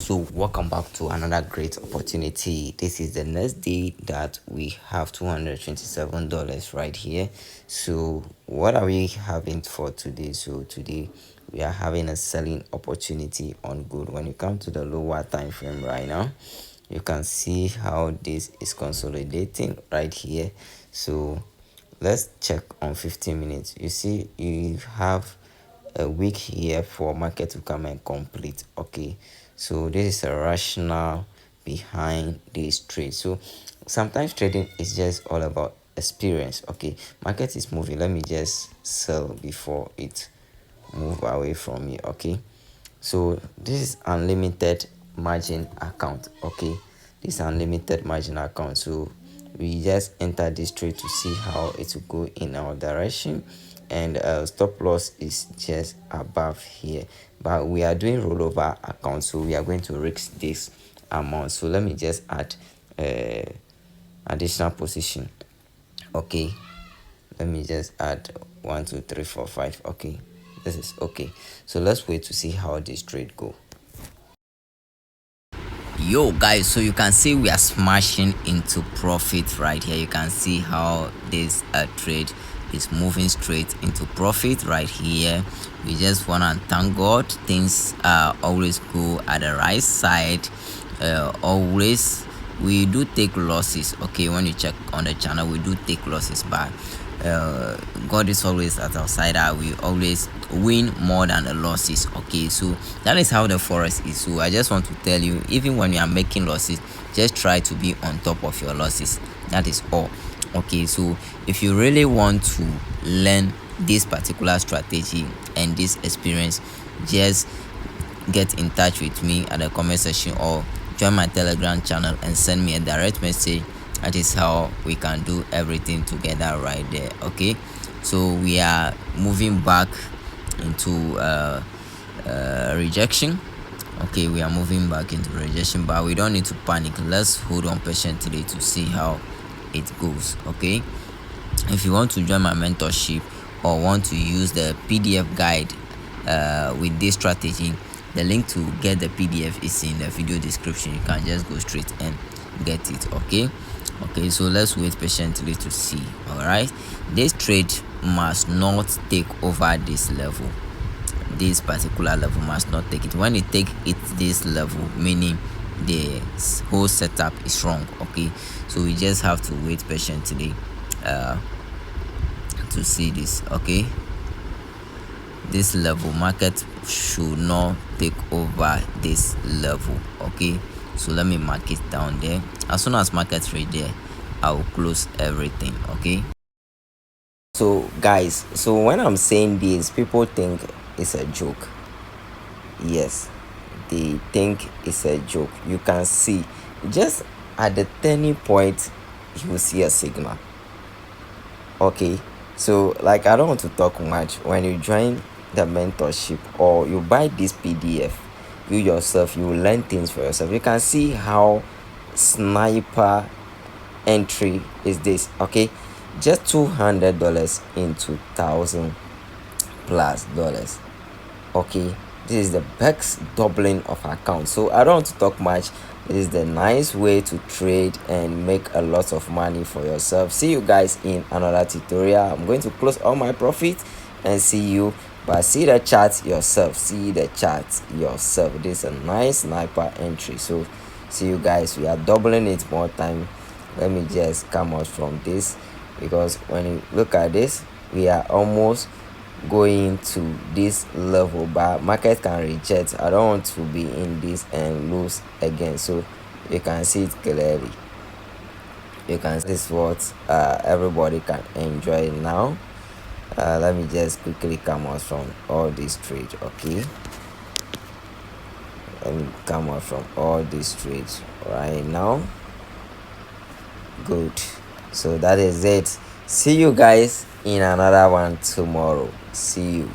So welcome back to another great opportunity. This is the next day that we have $227 right here. So what are we having for today? So today we are having a selling opportunity on good. When you come to the lower time frame right now, you can see how this is consolidating right here. So let's check on 15 minutes. You see you have a week here for market to come and complete. Okay, so this is a rationale behind this trade. So sometimes trading is just all about experience. Okay, market is moving, let me just sell before it move away from me. Okay, so this is unlimited margin account. Okay, this unlimited margin account. So we just enter this trade to see how it will go in our direction, and stop loss is just above here, but we are doing rollover account, so we are going to risk this amount. So let me just add additional position. Okay, let me just add 1 2 3 4 5. Okay, this is okay. So let's wait to see how this trade go. Yo guys, so you can see we are smashing into profit right here. You can see how this trade is moving straight into profit right here. We just want to thank God. Things always go at the right side. Always we do take losses. Okay, when you check on the channel, we do take losses, but God is always at our side. We always win more than the losses. Okay, so that is how the forex is. So I just want to tell you, even when you are making losses, just try to be on top of your losses. That is all. Okay, so if you really want to learn this particular strategy and this experience, just get in touch with me at the comment section or join my telegram channel and send me a direct message. That is how we can do everything together right there. Okay, so we are moving back into rejection. Okay, we are moving back into rejection, but we don't need to panic. Let's hold on patiently to see how it goes. Okay, if you want to join my mentorship or want to use the PDF guide with this strategy, the link to get the PDF is in the video description. You can just go straight and get it. Okay, so let's wait patiently to see. All right, this trade must not take over this level. This particular level must not take it. When it take it this level, meaning the whole setup is wrong. Okay, so we just have to wait patiently to see this. Okay, this level, market should not take over this level. Okay, so let me mark it down there. As soon as market reach there, I will close everything. Okay, so guys, so when I'm saying this, people think it's a joke. Yes, they think it's a joke. You can see just at the turning point, you will see a signal. Okay, so like, I don't want to talk much. When you join the mentorship or you buy this PDF, you yourself, you will learn things for yourself. You can see how sniper entry is this. Okay, just $200 into $1,000 plus dollars. Okay, this is the best doubling of account. So I don't want to talk much. This is the nice way to trade and make a lot of money for yourself. See you guys in another tutorial. I'm going to close all my profits and see you, but see the chart yourself. See the chart yourself. This is a nice sniper entry. So see you guys. We are doubling it more time. Let me just come out from this, because when you look at this, we are almost going to this level, but market can reject. I don't want to be in this and lose again. So you can see it clearly. You can see this what everybody can enjoy now. Let me just quickly come out from all this trade. Okay, let me come out from all these trades right now. Good, so that is it. See you guys in another one tomorrow. See you.